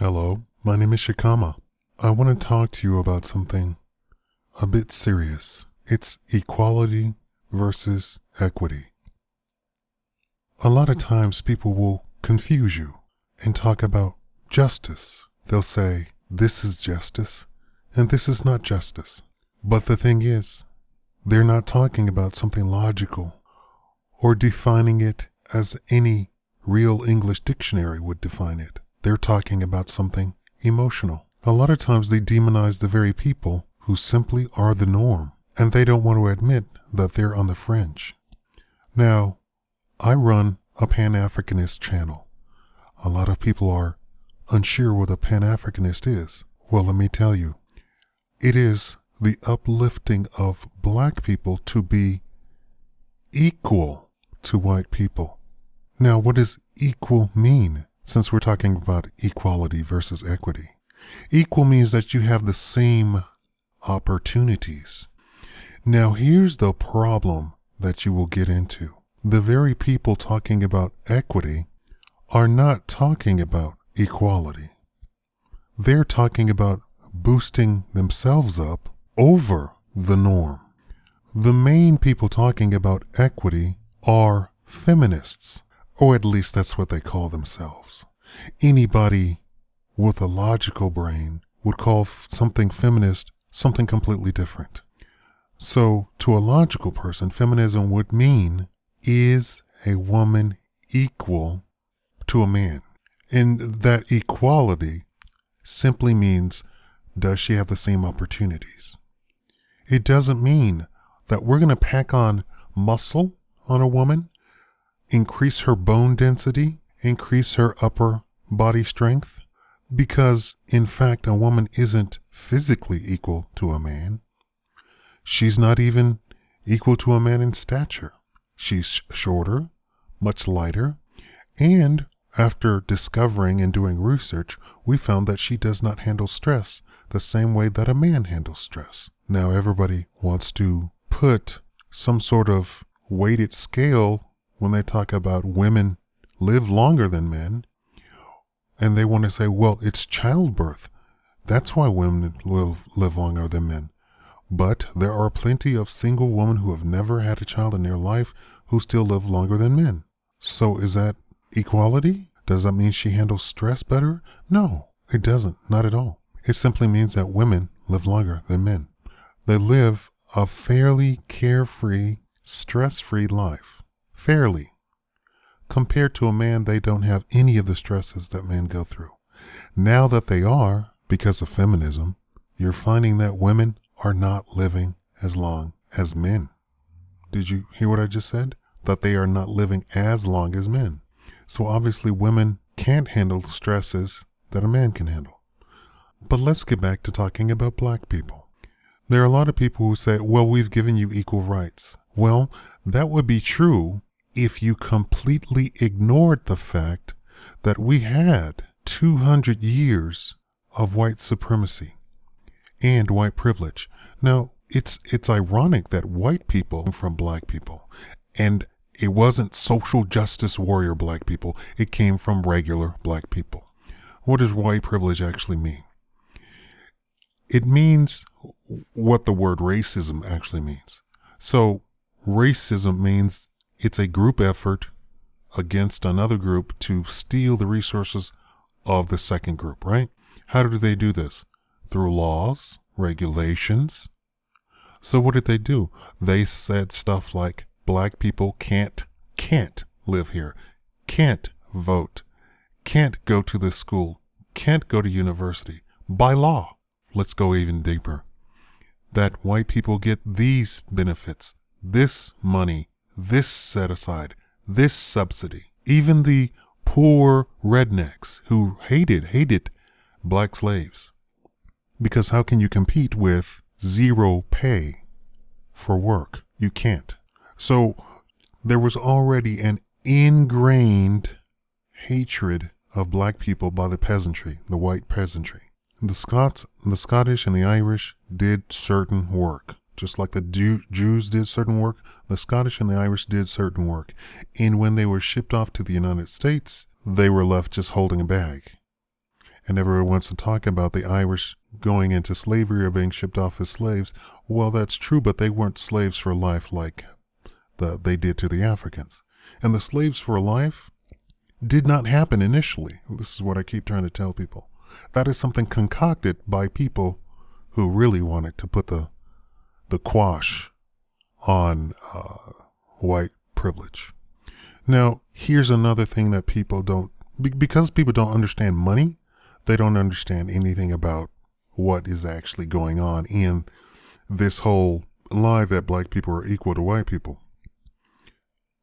Hello, my name is Shikama. I want to talk to you about something a bit serious. It's equality versus equity. A lot of times people will confuse you and talk about justice. They'll say, this is justice and this is not justice. But the thing is, they're not talking about something logical or defining it as any real English dictionary would define it. They're talking about something emotional. A lot of times they demonize the very people who simply are the norm, and they don't want to admit that they're on the fringe. Now, I run a Pan-Africanist channel. A lot of people are unsure what a Pan-Africanist is. Well, let me tell you, it is the uplifting of black people to be equal to white people. Now, what does equal mean? Since we're talking about equality versus equity. Equal means that you have the same opportunities. Now, here's the problem that you will get into. The very people talking about equity are not talking about equality. They're talking about boosting themselves up over the norm. The main people talking about equity are feminists. Or at least that's what they call themselves. Anybody with a logical brain would call something feminist something completely different. So to a logical person, feminism would mean, is a woman equal to a man? And that equality simply means, does she have the same opportunities? It doesn't mean that we're going to pack on muscle on a woman, increase her bone density, increase her upper body strength, because in fact a woman isn't physically equal to a man. She's not even equal to a man in stature. She's shorter, much lighter, and after discovering and doing research, we found that she does not handle stress the same way that a man handles stress. Now everybody wants to put some sort of weighted scale when they talk about women live longer than men, and they want to say, well, it's childbirth. That's why women live longer than men. But there are plenty of single women who have never had a child in their life who still live longer than men. So is that equality? Does that mean she handles stress better? No, it doesn't. Not at all. It simply means that women live longer than men. They live a fairly carefree, stress-free life. Fairly. Compared to a man, they don't have any of the stresses that men go through. Now that they are, because of feminism, you're finding that women are not living as long as men. Did you hear what I just said? That they are not living as long as men. So obviously women can't handle the stresses that a man can handle. But let's get back to talking about black people. There are a lot of people who say, well, we've given you equal rights. Well, that would be true if you completely ignored the fact that we had 200 years of white supremacy and white privilege. Now, it's ironic that white people came from black people, and it wasn't social justice warrior black people. It came from regular black people. What does white privilege actually mean? It means what the word racism actually means. So racism means it's a group effort against another group to steal the resources of the second group, right? How do they do this? Through laws, regulations. So what did they do? They said stuff like black people can't live here, can't vote, can't go to this school, can't go to university. By law. Let's go even deeper. That white people get these benefits, this money, this set aside, this subsidy. Even the poor rednecks who hated black slaves. Because how can you compete with zero pay for work? You can't. So there was already an ingrained hatred of black people by the peasantry, the white peasantry. The Scottish and the Irish did certain work. Just like the Jews did certain work, the Scottish and the Irish did certain work. And when they were shipped off to the United States, they were left just holding a bag. And everyone wants to talk about the Irish going into slavery or being shipped off as slaves. Well, that's true, but they weren't slaves for life like they did to the Africans. And the slaves for life did not happen initially. This is what I keep trying to tell people. That is something concocted by people who really wanted to put the quash on white privilege. Now, here's another thing that people don't, because people don't understand money, they don't understand anything about what is actually going on in this whole lie that black people are equal to white people.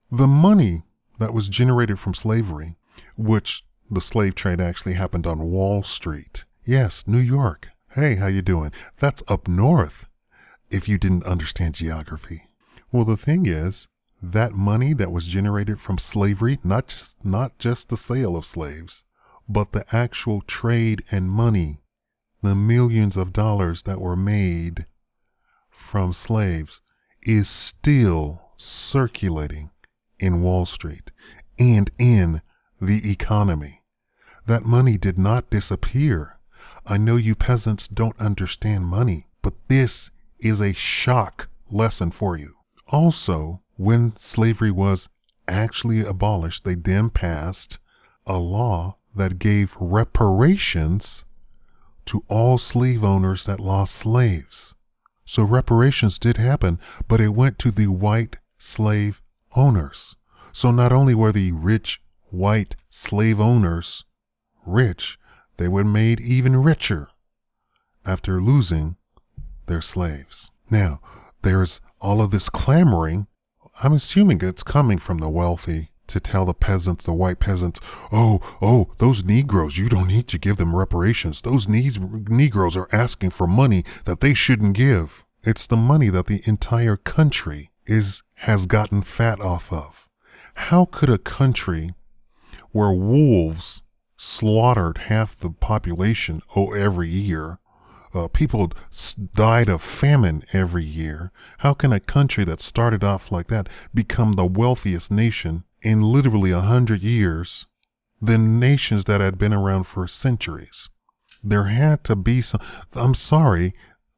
The money that was generated from slavery, which the slave trade actually happened on Wall Street. Yes, New York. Hey, how you doing? That's up north, if you didn't understand geography. Well, the thing is, that money that was generated from slavery, not just the sale of slaves, but the actual trade and money, the millions of dollars that were made from slaves, is still circulating in Wall Street and in the economy. That money did not disappear. I know you peasants don't understand money, but this is a shock lesson for you. Also, when slavery was actually abolished, they then passed a law that gave reparations to all slave owners that lost slaves. So reparations did happen, but it went to the white slave owners. So not only were the rich white slave owners rich, they were made even richer after losing their slaves. Now, there's all of this clamoring. I'm assuming it's coming from the wealthy to tell the peasants, the white peasants, oh, those Negroes, you don't need to give them reparations. Those Negroes are asking for money that they shouldn't give. It's the money that the entire country has gotten fat off of. How could a country where wolves slaughtered half the population every year, people died of famine every year, how can a country that started off like that become the wealthiest nation in literally 100 years than nations that had been around for centuries? There had to be some. I'm sorry,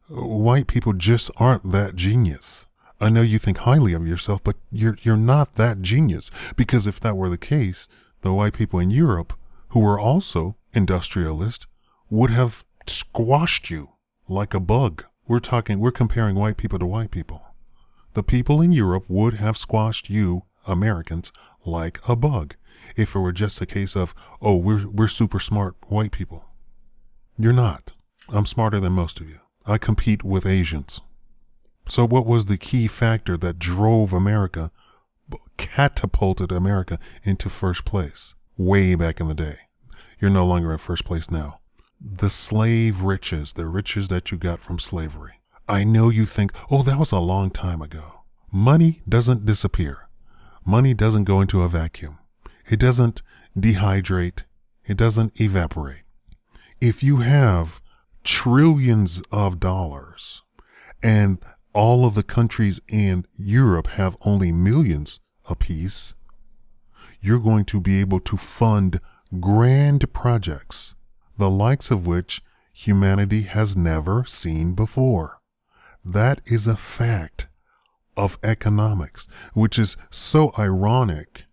white people just aren't that genius. I know you think highly of yourself, but you're not that genius, because if that were the case, the white people in Europe, who were also industrialists, would have squashed you like a bug. We're comparing white people to white people. The people in Europe would have squashed you, Americans, like a bug, if it were just a case of, oh, we're super smart white people. You're not. I'm smarter than most of you. I compete with Asians. So what was the key factor that drove America, catapulted America into first place way back in the day? You're no longer in first place now. The slave riches, the riches that you got from slavery. I know you think, oh, that was a long time ago. Money doesn't disappear. Money doesn't go into a vacuum. It doesn't dehydrate. It doesn't evaporate. If you have trillions of dollars and all of the countries in Europe have only millions apiece, you're going to be able to fund grand projects, the likes of which humanity has never seen before. That is a fact of economics, which is so ironic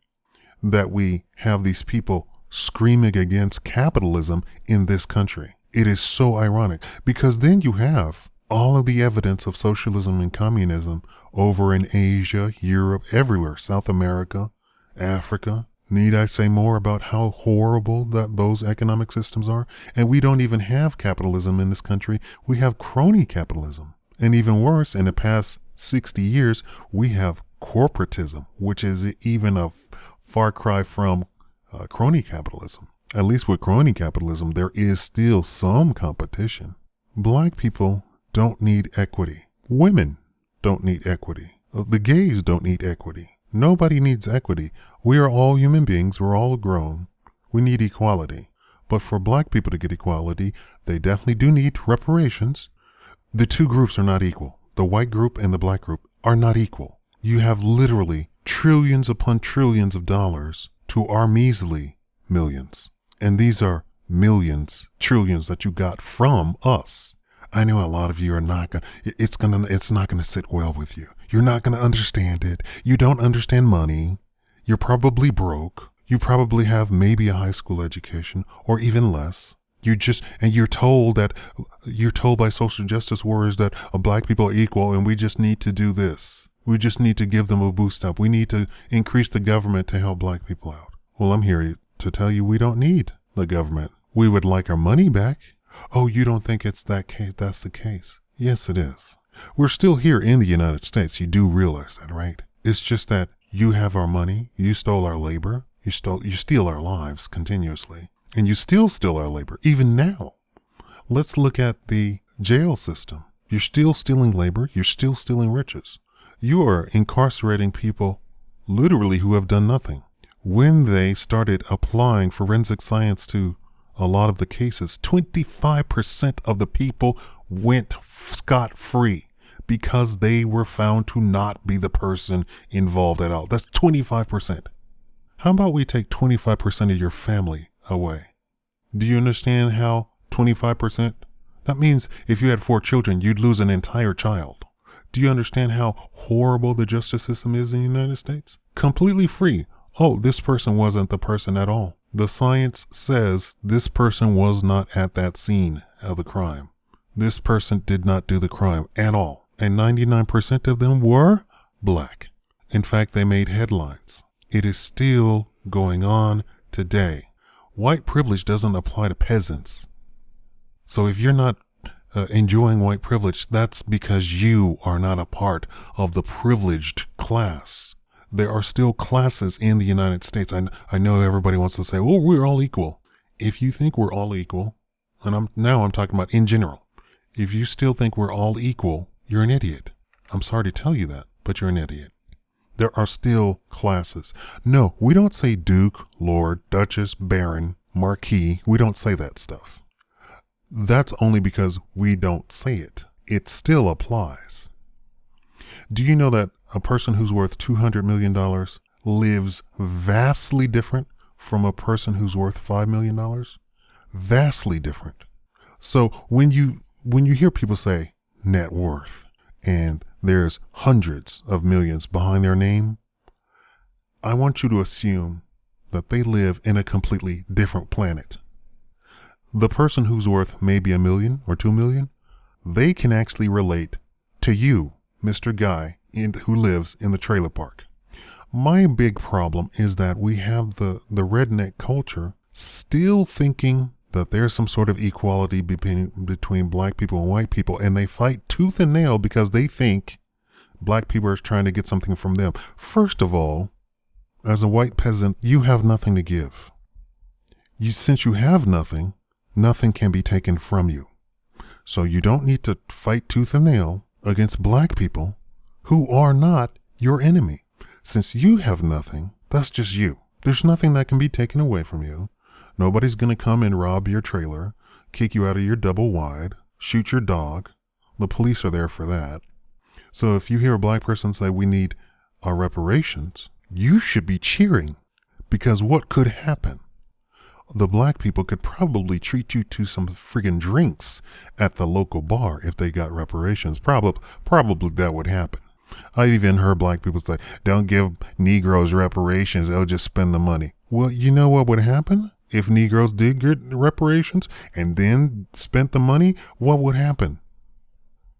that we have these people screaming against capitalism in this country. It is so ironic, because then you have all of the evidence of socialism and communism over in Asia, Europe, everywhere, South America, Africa. Need I say more about how horrible that those economic systems are? And we don't even have capitalism in this country. We have crony capitalism. And even worse, in the past 60 years, we have corporatism, which is even a far cry from crony capitalism. At least with crony capitalism, there is still some competition. Black people don't need equity. Women don't need equity. The gays don't need equity. Nobody needs equity. We are all human beings. We're all grown. We need equality. But for black people to get equality, they definitely do need reparations. The two groups are not equal. The white group and the black group are not equal. You have literally trillions upon trillions of dollars to our measly millions. And these are millions, trillions that you got from us. I know a lot of you are not gonna, it's not gonna sit well with you. You're not gonna understand it. You don't understand money. You're probably broke. You probably have maybe a high school education or even less. You're told by social justice warriors that black people are equal and we just need to do this. We just need to give them a boost up. We need to increase the government to help black people out. Well, I'm here to tell you we don't need the government. We would like our money back. Oh, you don't think it's that case? That's the case. Yes, it is. We're still here in the United States. You do realize that, right? It's just that you have our money. You stole our labor. You steal our lives continuously. And you still steal our labor, even now. Let's look at the jail system. You're still stealing labor. You're still stealing riches. You are incarcerating people literally who have done nothing. When they started applying forensic science to a lot of the cases, 25% of the people went scot-free because they were found to not be the person involved at all. That's 25%. How about we take 25% of your family away? Do you understand how 25%? That means if you had 4 children, you'd lose an entire child. Do you understand how horrible the justice system is in the United States? Completely free. Oh, this person wasn't the person at all. The science says this person was not at that scene of the crime. This person did not do the crime at all. And 99% of them were black. In fact, they made headlines. It is still going on today. White privilege doesn't apply to peasants. So if you're not enjoying white privilege, that's because you are not a part of the privileged class. There are still classes in the United States. I know everybody wants to say, well, we're all equal. If you think we're all equal, and I'm talking about in general, if you still think we're all equal, you're an idiot. I'm sorry to tell you that, but you're an idiot. There are still classes. No, we don't say Duke, Lord, Duchess, Baron, Marquis. We don't say that stuff. That's only because we don't say it. It still applies. Do you know that a person who's worth $200 million lives vastly different from a person who's worth $5 million? Vastly different. So when you hear people say net worth and there's hundreds of millions behind their name, I want you to assume that they live in a completely different planet. The person who's worth maybe $1 million or $2 million, they can actually relate to you, Mr. Guy, who lives in the trailer park. My big problem is that we have the redneck culture still thinking that there's some sort of equality between black people and white people, and they fight tooth and nail because they think black people are trying to get something from them. First of all, as a white peasant, you have nothing to give. Since you have nothing, nothing can be taken from you. So you don't need to fight tooth and nail against black people who are not your enemy. Since you have nothing, that's just you. There's nothing that can be taken away from you. Nobody's going to come and rob your trailer, kick you out of your double wide, shoot your dog. The police are there for that. So if you hear a black person say we need our reparations, you should be cheering, because what could happen? The black people could probably treat you to some friggin' drinks at the local bar if they got reparations. Probably that would happen. I even heard black people say, don't give Negroes reparations, they'll just spend the money. Well, you know what would happen? If Negroes did get reparations and then spent the money, what would happen?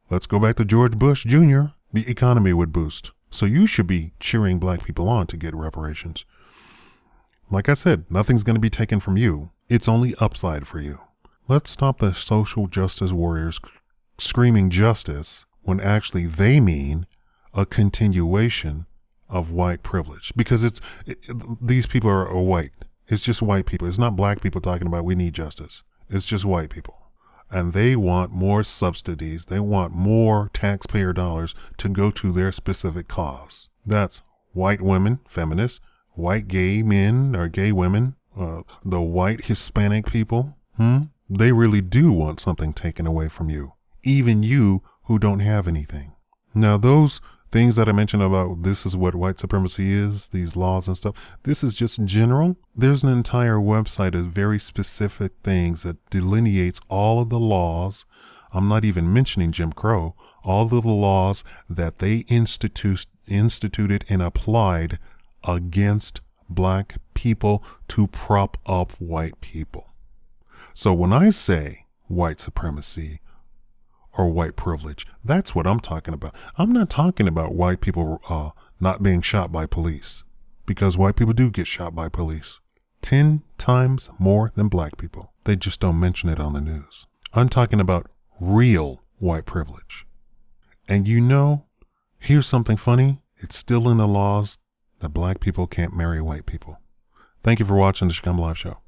Let's go back to George Bush Jr. The economy would boost. So you should be cheering black people on to get reparations. Like I said, nothing's going to be taken from you. It's only upside for you. Let's stop the social justice warriors screaming justice when actually they mean a continuation of white privilege. Because these people are white. It's just white people. It's not black people talking about we need justice. It's just white people. And they want more subsidies. They want more taxpayer dollars to go to their specific cause. That's white women, feminists, white gay men or gay women, the white Hispanic people. They really do want something taken away from you. Even you who don't have anything. Now those things that I mentioned about this is what white supremacy is, these laws and stuff, this is just general. There's an entire website of very specific things that delineates all of the laws. I'm not even mentioning Jim Crow, all of the laws that they instituted and applied against black people to prop up white people. So when I say white supremacy or white privilege, that's what I'm talking about. I'm not talking about white people not being shot by police, because white people do get shot by police 10 times more than black people. They just don't mention it on the news. I'm talking about real white privilege. And here's something funny. It's still in the laws that black people can't marry white people. Thank you for watching the Shikama Live Show.